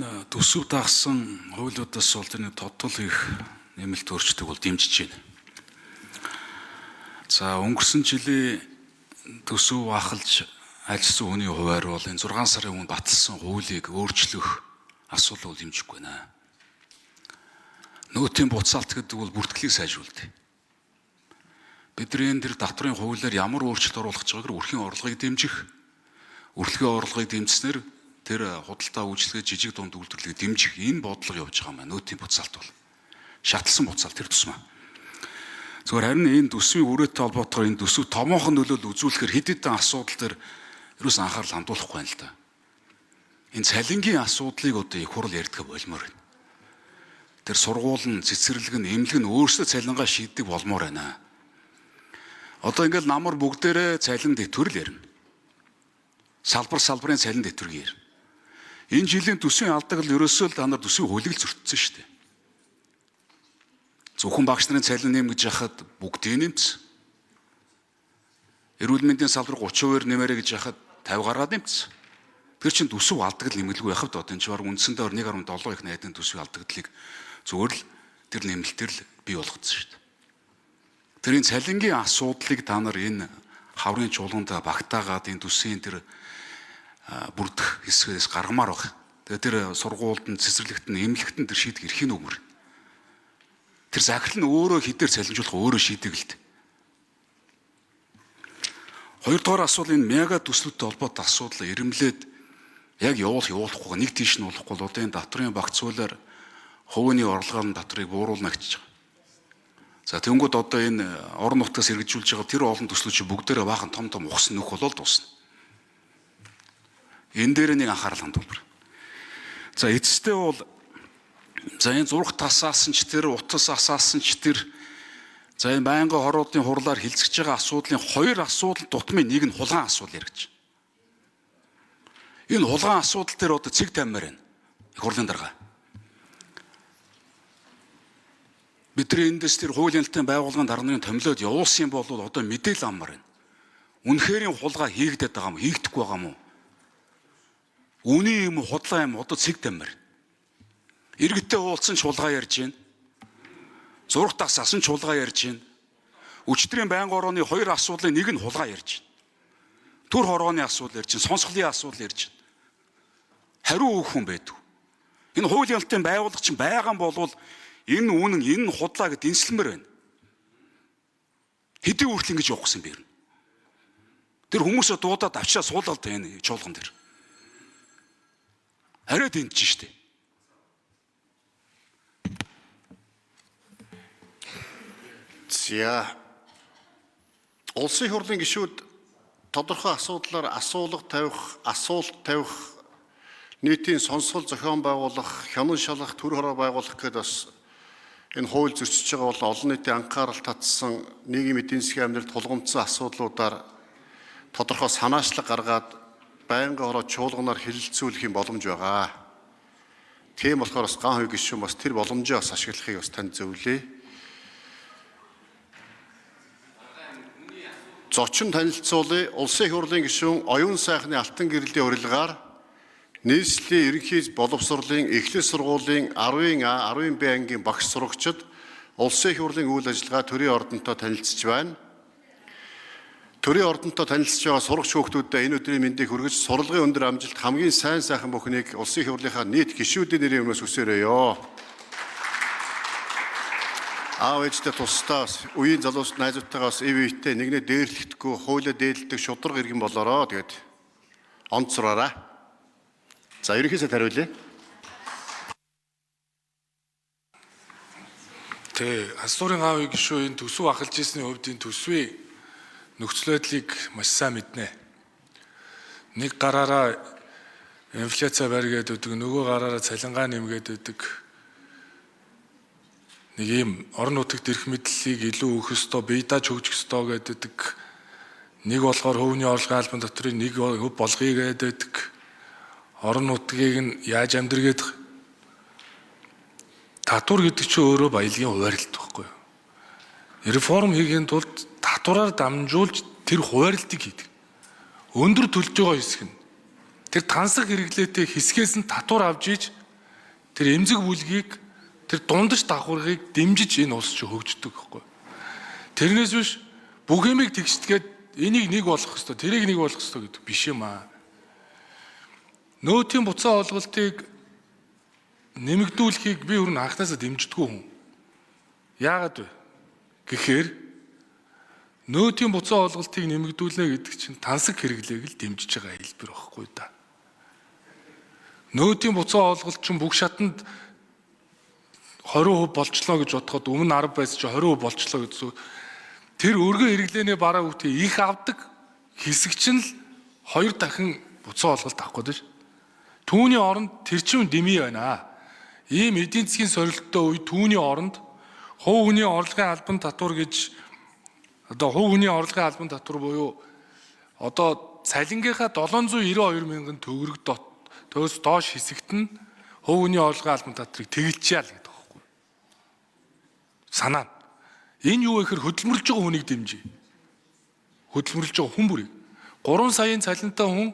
Төсөв дагсан хуулиудаас бол тэрний тодтол их нэмэлт өөрчлөлтийг бол дэмжиж байна. За өнгөрсөн жилийн төсөв ахалж ажилласан хүний хуваар бол энэ 6 сарын өмнө баталсан хуулийг өөрчлөх асуудал бол дэмжихгүй байна. Нөөтийн буцаалт гэдэг бол бүртгэлийг сайжруулдаг. Бидний энэ татврын хуулиар ямар өөрчлөлт оруулах гэж байгаагаар өрхийн орлогыг дэмжих, өртөлгөө орлогыг дэмжснээр тэр худалдаа үйлчлэгээ жижиг дунд үйлдвэрлэлийг дэмжих энэ бодлого явж байгаа юм байна. Нөөтийн буцаалт бол шатлсан буцаалт тэр тусмаа. Зөвхөн харин энэ төсвийн үрээтэй холбоотойгоор энэ төсөв томоохон нөлөөлөл үзүүлэхээр хэд хэдэн асуудал төр ерөөс анхаарал хандуулахгүй байна л да. Энэ цалингийн асуудлыг одоо их хурл ярьдаг болмоор байна. Тэр сургууль нь, цэцэрлэг нь, эмнэлэг нь өөрсдөө цалингаа шийддэг болмоор байна. Одоо ингээл намар бүгдээрээ цалин дэвтгэрл ярина. Салбарын цалин дэвтгэрийг ярина. Энэ жилийн төсвийн алдагл ерөөсөө л та нар төсвийн хуулийг зөрчсөн шүү дээ. Зөвхөн багш нарын цалин нэмгэж яхад бүгдийг нэмсэн. Эрүүл мэндийн салбар 30% нэмэрэ гэж яхад 50 гараад нэмсэн. Тэр чинь төсөв алдагл нэмэлгүй яхад одоо энэ чинь баг үндсэндээ 1.7 их найдын төсвийн алдаглыг зөвөр л тэр нэмэлтээр л бий болгоцсон шүү дээ. Тэрийн цалингийн асуудлыг та нар энэ хаврын чуулганд багтаагаад энэ төсвийн тэр бүрдэх хэсгээс гаргамаар баг. Тэгээ тэр сургуульд нь, цэцэрлэгт нь, эмнэлэгт нь тэр шийдэх эрхийн үгмэр. Тэр захирал нь өөрөө хідээр цалинжуулах өөрөө шийдэг л дээ. Хоёрдугаар асуудал энэ мега төслүүдтэй холбоотой асуудал ирэмлээд яг явуулахгүй нэг тийш нь болохгүй л одоо энэ татврын багцуулаар хувийн орлогын татврыг бууруулна гэж байгаа. За тэнгууд одоо энэ орон нутгаас хэрэгжүүлж байгаа тэр олон төслүүд чи бүгдээрээ баахан том ухсан нөх болол дуусна. Энэ дээр нэг анхаарал хандуулбар. За эцэстээ бол за энэ зурх тасаасан ч тэр утас асаасан ч тэр за энэ байнгын хоруудын хурлаар хилцэж байгаа асуудлын хоёр асуудал тутмын нэг нь хулгайн асуудал яригч. Энэ хулгайн асуудал дээр одоо цэг таммаар байна. Их хурлын дарга. Бидний эндээс тэр хуулийн ялтын байгууллагын дарганы томилоод явуулсан юм бол одоо мэдээлэл амар байна. Үнэхэрийн хулгай хийгдэт байгаа юм, хийгдэхгүй байгаа юм уу? Үний юм худлаа юм одоо цэг таммаар. Иргэдтэй уулзсан ч хулгай ярьж байна. Зурх тасаасан ч хулгай ярьж байна. Өчтөрийн байнгын орооны хоёр асуудлын нэг нь хулгай ярьж байна. Түр хорооны асуудал ярьж байна, сонсголын асуудал ярьж байна. Хариу өгөх хүн байдаг. Энэ хуулийн ялтын байгууллага чинь байгаа юм болвол энэ үнэн, энэ нь худлаа гэд дэнслэмээр байна. Хэдий хүртэл ингэж явах гэсэн бэ? Тэр хүмүүсээ дуудаад авчираа суулаад байна чуулган дээр. Арайд энд чинь штэ. За улсын хурлын гишүүд тодорхой асуудлаар асуулт тавих нийтийн сонсгол зохион байгуулах, хянан шалгах, төр хороо байгуулах гэдэг бас энэ хууль зөрчиж байгаа бол олон нийтийн анхаарал татсан нийгмийн эдийн засгийн амьдралд тулгамдсан асуудлуудаар тодорхой санаачлаг гаргаад байнгын хороо чуулганаар хэлэлцүүлэх юм боломж байгаа. Тийм болохоор бас ган хувь гишүүн бас тэр боломжоо бас ашиглахыг бас танд зөвлөе. Зочин танилцуулъя. Улсын их хурлын гишүүн оюун сайхны алтан гэрлийн урилгаар нийслэлийн ерөнхий боловсролын эхлэл сургуулийн 10А, 10Б ангийн багш сурагчид улсын их хурлын үйл ажиллагаа төрийн ордонтой танилцж байна. Төрийн ордонтой танилцж байгаа сурагч хүүхдүүдэд энэ өдрийн мэндийг хүргэж сурлагын өндөр амжилт хамгийн сайн сайхан бүхнийг улсын их хурлынхаа нийт гишүүдийн нэрийн өмнөөс хүсээрэй. Аав ээжтэй тусдаа үеийн залуус найзуудтайгаас ив ивтэй нэгнээ дээрлэхдэггүй хуулиа дээдлдэг шудраг иргэн болоороо тэгээд онц сураарай. За ерөнхийдөө хариулъя. Асуурын аав гишүү энэ төсөв ахалж ирсний хувьд энэ төсвийн нөхцөл байдлыг маш сайн мэднэ. Нэг гараараа инфляци барьгээд өгдөг, нөгөө гараараа цалингаа нэмгээд өгдөг. Нэг юм орон нутагт ирэх мэдлэлийг илүү өгөх ёстой, бие дааж хөгжих ёстой гэдэг. Нэг болохоор хувийн орлогын албан татврыг нэг хөв болгоё гэдэг. Орон нутгийг нь яаж амьдргээд татвар гэдэг чинь өөрөө баялагын хуваарлт байхгүй юу? Реформ хийхийн тулд татвараар дамжуулж тэр хуваарлтыг хийдэг. Өндөр төлж байгаа хэсэг нь тэр тансаг хэрэглээтэй хэсгээс нь татвар авч иж тэр эмзэг бүлгийг, тэр дундаж давхаргыг дэмжиж энэ улс чи хөгждөг гэхгүй. Тэрнээс биш бүх юмыг тэгшдгээд энийг нэг болгох ёстой, тэрийг нэг болгох ёстой гэдэг биш юм аа. Нөөтийн буцаа олголтыг нэмэгдүүлэхийг би өөр нь анхнаасаа дэмждэггүй хүн. Яагаад вэ гэхээр нөөтийн буцаа олголтыг нэмэгдүүлнэ гэдэг чинь тансаг хэрэглээг л дэмжиж байгаа хэлбэр байхгүй да. Нөөтийн буцаа олголт чинь бүх шатанд 20% болчлоо гэж бодоход өмнө 10 байсан чинь 20% болчлоо гэсэн. Тэр өргөн хэрэглээний бараа үүтээ их авдаг хэсэг чинь л 2 дахин буцаа олголт авах гэдэг ш. Түүний оронд тэр чинь дэмий байна. Ийм эдийн засгийн сорилттой үе түүний оронд хувь хүний орлогын албан татвар гэж одоо хувь хүний орлогын албан татвар буюу одоо цалингийнхаа 792 мянган төгрөг төөс доош хэсэгт нь хувь хүний орлогын албан татварыг тэгэлжээ л гэдэг байхгүй. Санаа. Энэ юу вэ гэхээр хөдөлмөрлж байгаа хүнийг дэмжиж. Хөдөлмөрлж байгаа хүн бүрийг 3 саяын цалинтай хүн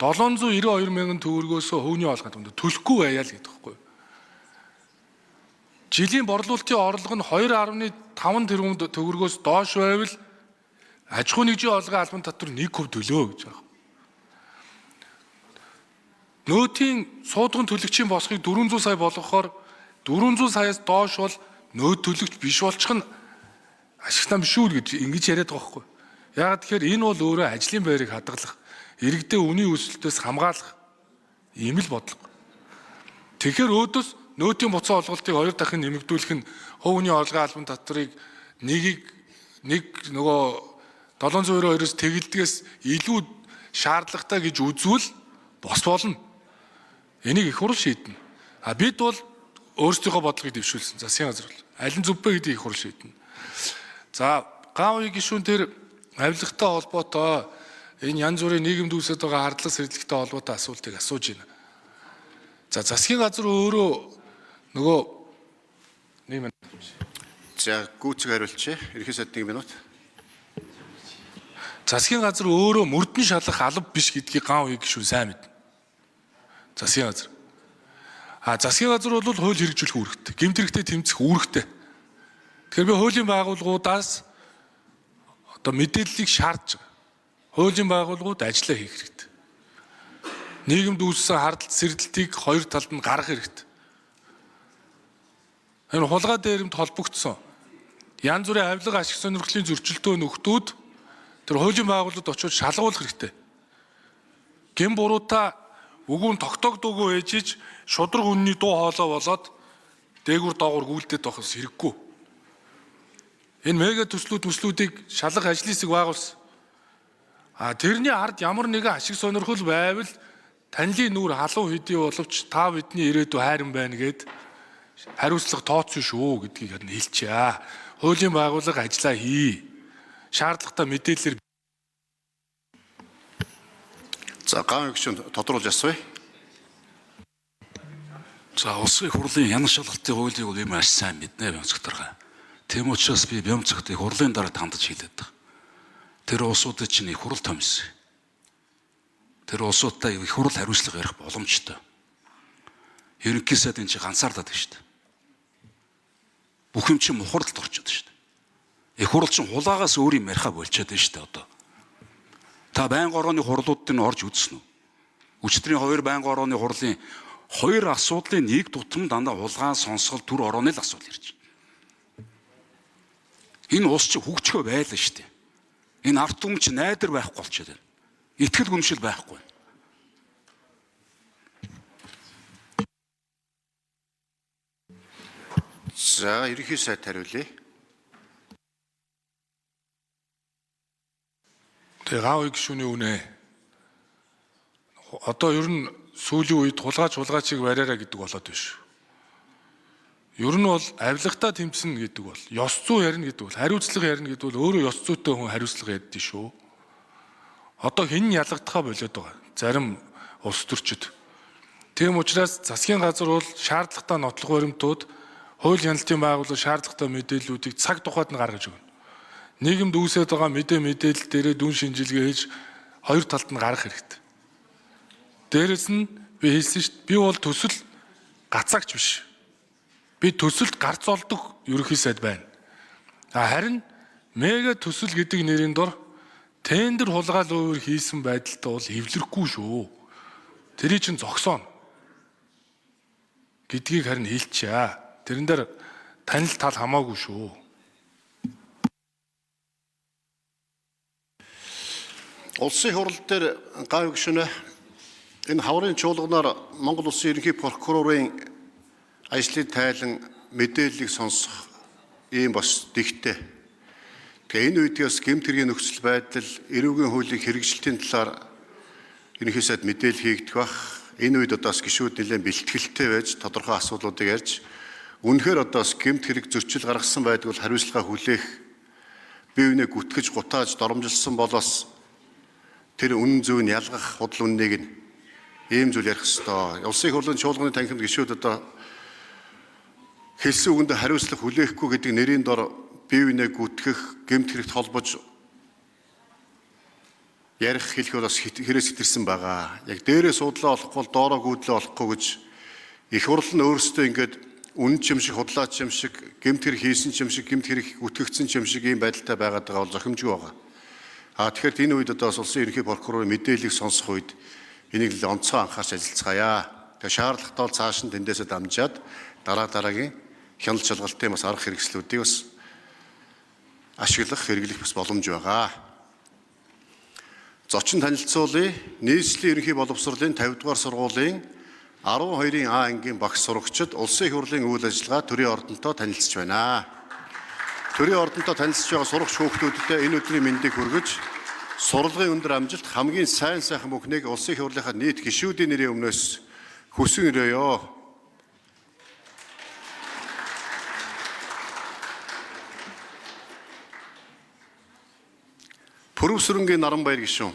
792 мянган төгрөгөөс хувийн орлогын төлөхгүй байя л гэдэг байхгүй. Жилийн борлуулалтын орлого нь 2.5 тэрбум төгрөгөөс доош байвал аж ахуй нэгжийн орлогын албан татвар 1% төлөө гэж байгаа. Нөөтийн суудган төлөгчийн босхийг 400 сая болгохоор 400 саяас доош бол нөөт төлөгч биш болчих нь ашигтай биш үү гэж ингэж яриад байгаа байхгүй. Яагаад тэгэхээр энэ бол өөрөө ажлын байрыг хадгалах, иргэдээ үнийн өсөлтөөс хамгаалах ийм л бодлого. Тэгэхээр өөдөөс нөөтийн буцаа олголтыг 2 дахин нэмэгдүүлэх нь хувь хүний орлогын албан татварыг нэг нөгөө 792-оос тэгэлдгээс илүү шаардлагатай гэж үзвэл бос болно. Энийг их хурл шийднэ. Бид бол өөрсдийнхөө бодлогыг дэвшүүлсэн. Засгийн газар бол аль нь зөв бэ гэдгийг их хурл шийднэ. За гаавын гишүүн тэр авилгатай холбоотой энэ янз бүрийн нийгэмд үүсэж байгаа хардлага сэргэлттэй холбоотой асуултыг асууж байна. За засгийн газар өөрөө нөгөө нэг минут. За гүйцэг хариулчих. Ерхий сайд 1 минут. Засгийн газар өөрөө мөрдөн шалах алба биш гэдгийг гаавын гишүүн сайн мэднэ. Засгийн газар. Засгийн газар бол хууль хэрэгжүүлэх үүрэгтэй. Гэмт хэрэгтээ тэмцэх үүрэгтэй. Тэгэхээр би хуулийн байгууллагуудаас одоо мэдээллийг шаардж байгаа. Хуулийн байгууллагууд ажиллаа хийх хэрэгтэй. Нийгэмд үүссэн хардлагт сэргэлтийг 2 талд нь гаргах хэрэгтэй. Энэ хулгай дээрэмд холбогдсон янз бүрийн авилга ашиг сонирхлын зөрчилдөөн нөхдүүд тэр хуулийн байгууллагад очиж шалгуулах хэрэгтэй. Гэм буруута үгүүн тогтоогдоогүй ээжиж шудраг үнний дуу хоолой болоод дээгүр доогуур гүйлдээд байхс хэрэггүй. Энэ мега төслүүдийг шалгах ажлын хэсэг байгуулсан. Тэрний ард ямар нэгэн ашиг сонирхол байвал танилын нүур халуун хэдий боловч та бидний ирээдүй хайран байна гэд хариуцлага тооцсон шүү гэдгийг хэлчихье. Хуулийн байгууллага ажиллаа хий. Шаардлагатай мэдээлэлээр. За гаавын гишүүн тодруулж асууя. За улсын хурлын янз шалгалтын хуулийг би маш сайн мэднэ Бямцгтарга. Тийм учраас би Бямцгтыг хурлын дараа хандаж хэлээд байгаа. Тэр улсуудад чинь их хурл томьсон. Тэр улсуудтай их хурл хариуцлага ярих боломжтой. Ерөнхий сайдын чи ганцаардаад байна шүү дээ. Бүх юм чинь мухардалд орчод шүү дээ. Их хурл чинь хулаагаас өөр юм яриха болчиход байна шүү дээ одоо. Та байнга орооны хурлуудад нь орж үзсэн үү? Өчигдрийн 2 байнга орооны хурлын 2 асуудлын нэг тутам дандаа хулгаан сонсгол төр орооны л асуудал ирж байна. Энэ улс чинь хөгжихөө байлаа шүү дээ. Энэ ард түмэн чинь найдар байхгүй болчиход байна. Итгэл гүншил байхгүй. За ерхий сайд хариулъя. Тэгээ гаавын гишүүний үнэ. Одоо ер нь сүүлийн үед хулгаачиг бариараа гэдэг болоод биш. Ер нь бол авилгатаа тэмцэн гэдэг бол ёс зүй ярина гэдэг бол хариуцлага ярина гэдэг бол өөрөө ёс зүйтэй хүн хариуцлага ярьдээ шүү. Одоо хэн ялгадахаа болоод байгаа. Зарим улс төрчид. Тийм учраас засгийн газар бол шаардлагатай нотлох баримтууд, хууль хяналтын байгууллага шаардлагатай мэдээллүүдийг цаг тухайд нь гаргаж өгнө. Нийгэмд үүсэж байгаа мэдээлэл дээрээ дүн шинжилгээ хийж 2 талд нь гаргах хэрэгтэй. Дээрээс нь би хэлсэн шүү дээ. Би бол төсөл гацаагч биш. Би төсөлд гарц олдог ерөнхий сайд байна. Харин мега төсөл гэдэг нэрийн дор тендер хулгаал өөр хийсэн байдалтай бол эвлэрэхгүй шүү. Тэрий чинь зогсооно гэдгийг харин хэлчихье. Тэрэн дээр танил тал хамаагүй шүү. Улсын хурал дээр гай гүшинэ энэ хаврын чуулганаар Монгол Улсын ерөнхий прокурорын ажлын тайлан мэдээллийг сонсох ийм бас дэгтэй. Тэгээ энэ үедээс гэмт хэргийн нөхцөл байдал, эрүүгийн хуулийн хэрэгжилтийн талаар ерөнхий сайд мэдээлэл хийгдэх бах. Энэ үед одоос гишүүд нэлээд бэлтгэлтэй байж тодорхой асуудлуудыг ярьж, үнэхээр одоос гэмт хэрэг зөрчил гаргасан байдгүй хариуцлага хүлээх, бие биенээ гүтгэж гутааж доромжилсан болоос тэр үнэн зөвийг ялгах худал үннийг нь ийм зүйл ярих ёстой. Улсын хурлын чуулганы танхимд гишүүд одоо хэлсэн үгэнд хариуцлага хүлээхгүй гэдэг нэрийн дор бие биенээ гүтгэх, гэмт хэрэгт холбож ярих хэлэх бол бас хэрэгс хэтэрсэн байгаа. Яг дээрээ суудлаа олохгүй, доороо гүйдлээ олохгүй гэж их хурл нь өөрсдөө ингээд үнэн ч юм шиг, худлаач юм шиг, гэмт хэрэг хийсэн ч юм шиг, гэмт хэрэг үтгэгдсэн ч юм шиг ийм байдалтай байгаад байгаа бол зохимжгүй байгаа. Тэгэхээр энэ үед одоо улсын ерөнхий прокурорын мэдээллийг сонсох үед энийг л онцгой анхаарч ажиллацгаая. Тэгээ шаардлагатай бол цааш нь тэндээсээ дамжаад дараагийн хяналт шалгалтын бас арга хэрэгслүүдийг бас ашиглах, хэрэглэх бас боломж байгаа. Зочин танилцуулъя. Нийслэлийн ерөнхий боловсролын 50 дугаар сургуулийн 12-ын А ангийн багш сурагчид улсын их хурлын үйл ажиллагаа төрийн ордонтой танилцж байна. Төрийн ордонтой танилцж байгаа сурагч хүүхдүүдтэй энэ өдрийн мэндийг хүргэж, сурлагын өндөр амжилт, хамгийн сайн бүхнийг улсын их хурлынхаа нийт гишүүдийн нэрийн өмнөөс хүсэн өрөөё. Пүрэв сүрэнгийн Наранбаяр гишүүн.